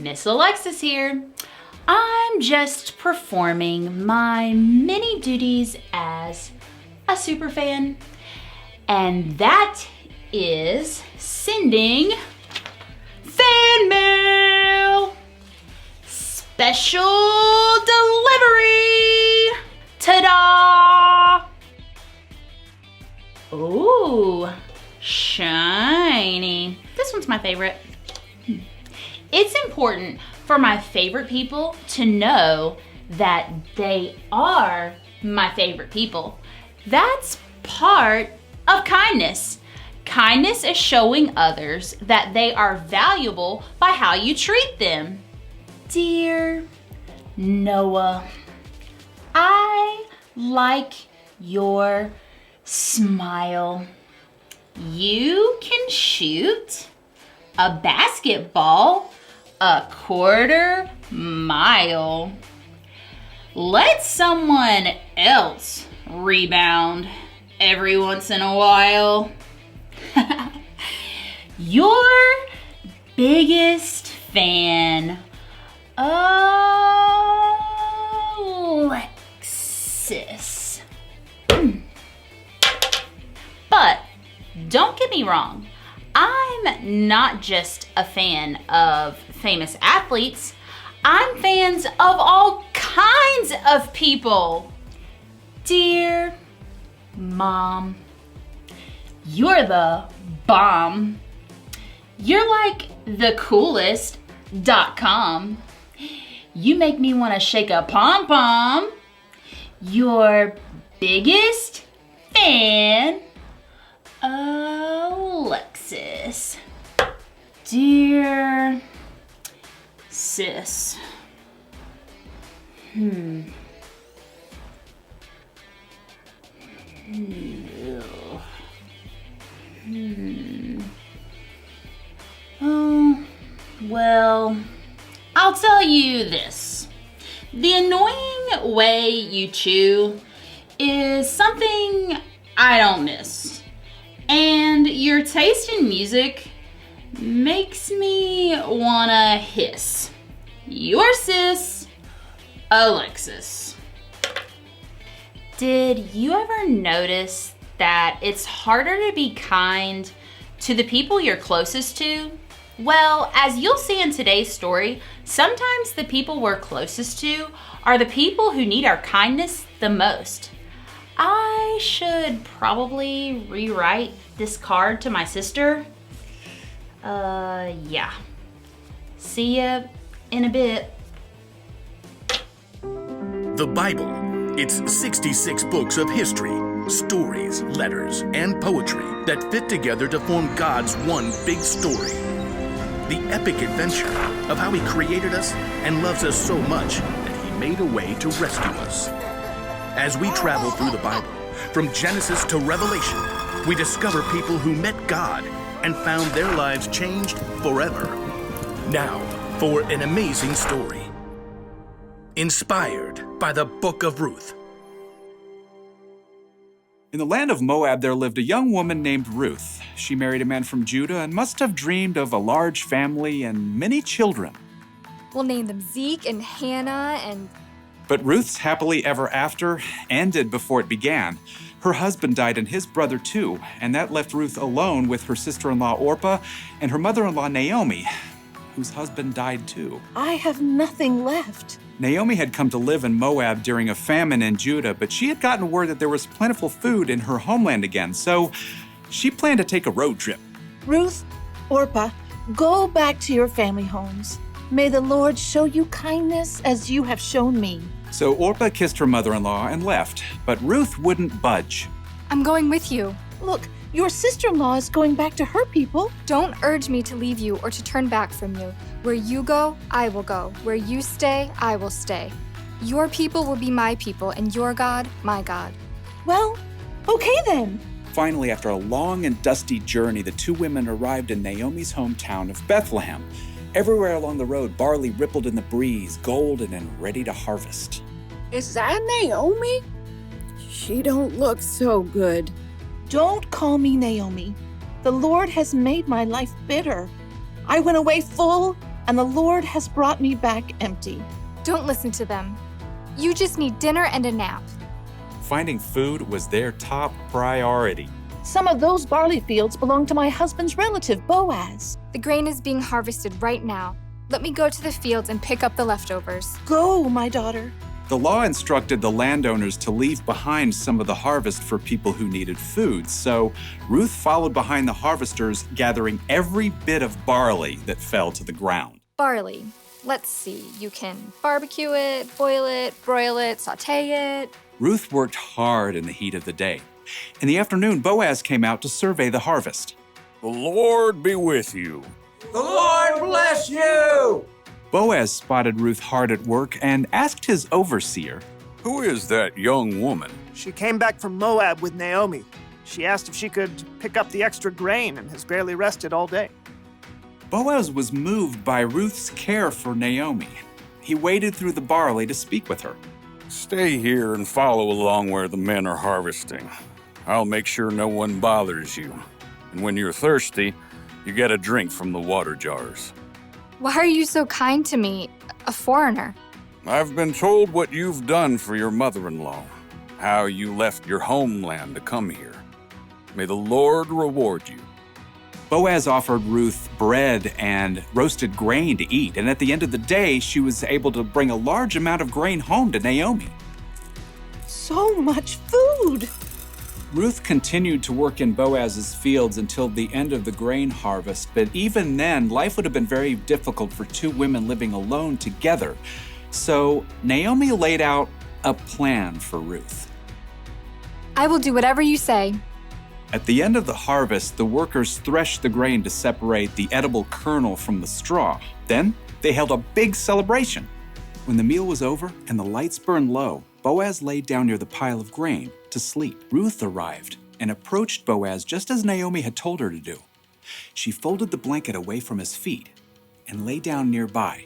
Miss Alexis here. I'm just performing my many duties as a superfan, and that is sending fan mail. Special delivery. Ta-da! Ooh, shiny. This one's my favorite. It's important for my favorite people to know that they are my favorite people. That's part of kindness. Kindness is showing others that they are valuable by how you treat them. Dear Noah, I like your smile. You can shoot a basketball a quarter mile. Let someone else rebound every once in a while. Your biggest fan, Alexis. But don't get me wrong, I'm not just a fan of famous athletes. I'm fans of all kinds of people. Dear Mom, you're the bomb. You're like the coolest.com. You make me want to shake a pom-pom. Your biggest fan, Alexis. Dear sis. Oh, well, I'll tell you this. The annoying way you chew is something I don't miss. And your taste in music makes me wanna hiss. Your sis, Alexis. Did you ever notice that it's harder to be kind to the people you're closest to? Well, as you'll see in today's story, sometimes the people we're closest to are the people who need our kindness the most. I should probably rewrite this card to my sister. Yeah. See ya in a bit. The Bible. It's 66 books of history, stories, letters, and poetry that fit together to form God's one big story. The epic adventure of how He created us and loves us so much that He made a way to rescue us. As we travel through the Bible, from Genesis to Revelation, we discover people who met God and found their lives changed forever. Now, for an amazing story. Inspired by the Book of Ruth. In the land of Moab, there lived a young woman named Ruth. She married a man from Judah and must have dreamed of a large family and many children. We'll name them Zeke and Hannah and... But Ruth's happily ever after ended before it began. Her husband died and his brother too, and that left Ruth alone with her sister-in-law Orpah and her mother-in-law Naomi, whose husband died too. I have nothing left. Naomi had come to live in Moab during a famine in Judah, but she had gotten word that there was plentiful food in her homeland again, so she planned to take a road trip. Ruth, Orpah, go back to your family homes. May the Lord show you kindness as you have shown me. So Orpah kissed her mother-in-law and left, but Ruth wouldn't budge. I'm going with you. Look, your sister-in-law is going back to her people. Don't urge me to leave you or to turn back from you. Where you go, I will go. Where you stay, I will stay. Your people will be my people, and your God, my God. Well, okay then. Finally, after a long and dusty journey, the two women arrived in Naomi's hometown of Bethlehem. Everywhere along the road, barley rippled in the breeze, golden and ready to harvest. Is that Naomi? She don't look so good. Don't call me Naomi. The Lord has made my life bitter. I went away full, and the Lord has brought me back empty. Don't listen to them. You just need dinner and a nap. Finding food was their top priority. Some of those barley fields belong to my husband's relative, Boaz. The grain is being harvested right now. Let me go to the fields and pick up the leftovers. Go, my daughter. The law instructed the landowners to leave behind some of the harvest for people who needed food, so Ruth followed behind the harvesters, gathering every bit of barley that fell to the ground. Barley. Let's see. You can barbecue it, boil it, broil it, saute it. Ruth worked hard in the heat of the day. In the afternoon, Boaz came out to survey the harvest. The Lord be with you. The Lord bless you! Boaz spotted Ruth hard at work and asked his overseer, Who is that young woman? She came back from Moab with Naomi. She asked if she could pick up the extra grain and has barely rested all day. Boaz was moved by Ruth's care for Naomi. He waded through the barley to speak with her. Stay here and follow along where the men are harvesting. I'll make sure no one bothers you. And when you're thirsty, you get a drink from the water jars. Why are you so kind to me, a foreigner? I've been told what you've done for your mother-in-law, how you left your homeland to come here. May the Lord reward you. Boaz offered Ruth bread and roasted grain to eat, and at the end of the day, she was able to bring a large amount of grain home to Naomi. So much food! Ruth continued to work in Boaz's fields until the end of the grain harvest, but even then, life would have been very difficult for two women living alone together. So Naomi laid out a plan for Ruth. I will do whatever you say. At the end of the harvest, the workers threshed the grain to separate the edible kernel from the straw. Then they held a big celebration. When the meal was over and the lights burned low, Boaz laid down near the pile of grain to sleep. Ruth arrived and approached Boaz just as Naomi had told her to do. She folded the blanket away from his feet and lay down nearby.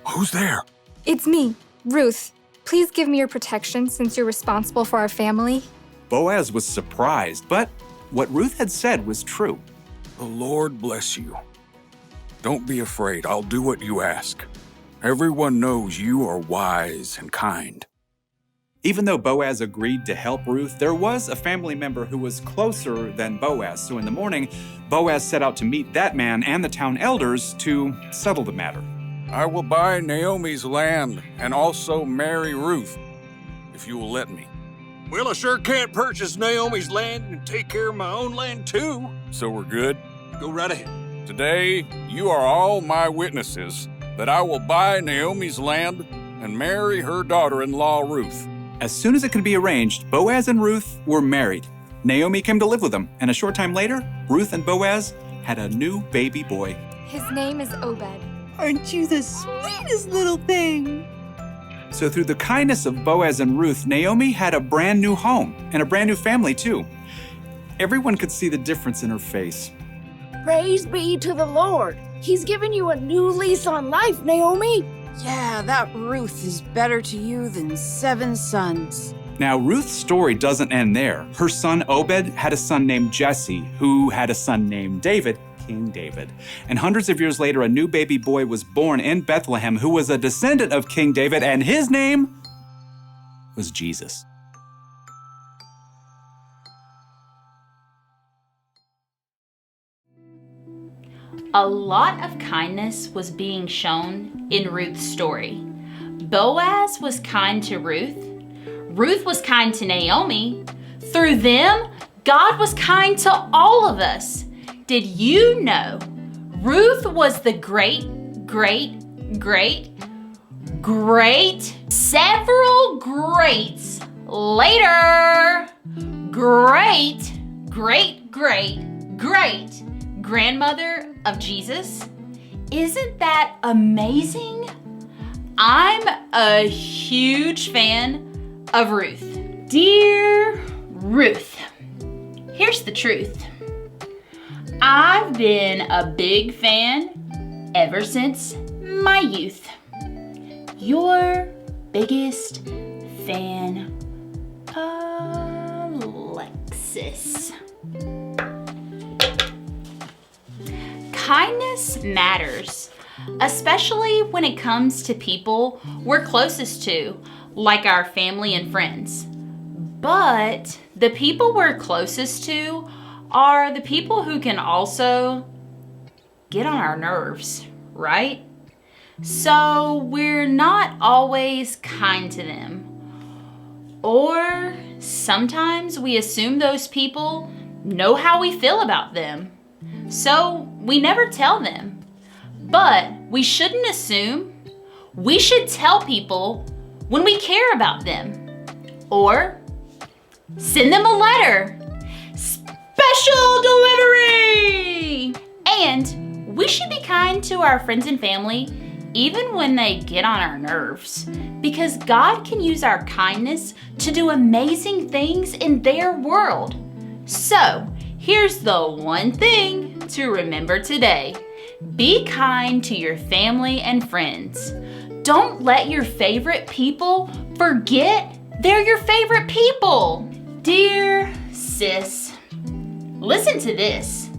Who's there? It's me, Ruth. Please give me your protection since you're responsible for our family. Boaz was surprised, but what Ruth had said was true. The Lord bless you. Don't be afraid. I'll do what you ask. Everyone knows you are wise and kind. Even though Boaz agreed to help Ruth, there was a family member who was closer than Boaz. So in the morning, Boaz set out to meet that man and the town elders to settle the matter. I will buy Naomi's land and also marry Ruth, if you will let me. Well, I sure can't purchase Naomi's land and take care of my own land too. So we're good? Go right ahead. Today, you are all my witnesses that I will buy Naomi's land and marry her daughter-in-law, Ruth. As soon as it could be arranged, Boaz and Ruth were married. Naomi came to live with them, and a short time later, Ruth and Boaz had a new baby boy. His name is Obed. Aren't you the sweetest little thing? So through the kindness of Boaz and Ruth, Naomi had a brand new home and a brand new family too. Everyone could see the difference in her face. Praise be to the Lord. He's given you a new lease on life, Naomi. Yeah, that Ruth is better to you than 7 sons. Now, Ruth's story doesn't end there. Her son Obed had a son named Jesse, who had a son named David, King David. And hundreds of years later, a new baby boy was born in Bethlehem who was a descendant of King David, and his name was Jesus. A lot of kindness was being shown in Ruth's story. Boaz was kind to Ruth. Ruth was kind to Naomi. Through them, God was kind to all of us. Did you know Ruth was the great several greats later great grandmother of Jesus? Isn't that amazing? I'm a huge fan of Ruth. Dear Ruth, here's the truth. I've been a big fan ever since my youth. Your biggest fan, Alexis. Kindness matters. especially when it comes to people we're closest to, like our family and friends. But the people we're closest to are the people who can also get on our nerves, right? So we're not always kind to them. Or sometimes we assume those people know how we feel about them. So we never tell them. But we shouldn't assume. We should tell people when we care about them. Or send them a letter. Special delivery! And we should be kind to our friends and family even when they get on our nerves, because God can use our kindness to do amazing things in their world. So, here's the one thing to remember today. Be kind to your family and friends. Don't let your favorite people forget they're your favorite people. Dear sis, listen to this.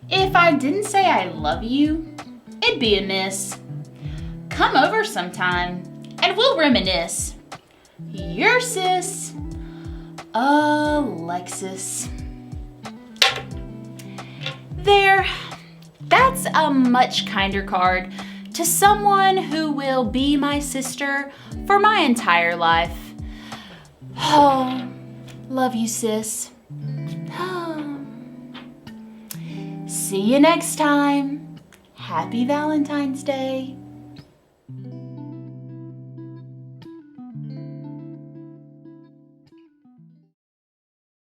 If I didn't say I love you, it'd be amiss. Come over sometime and we'll reminisce. Your sis, Alexis. There, that's a much kinder card to someone who will be my sister for my entire life. Oh, love you, sis. Oh. See you next time. Happy Valentine's Day.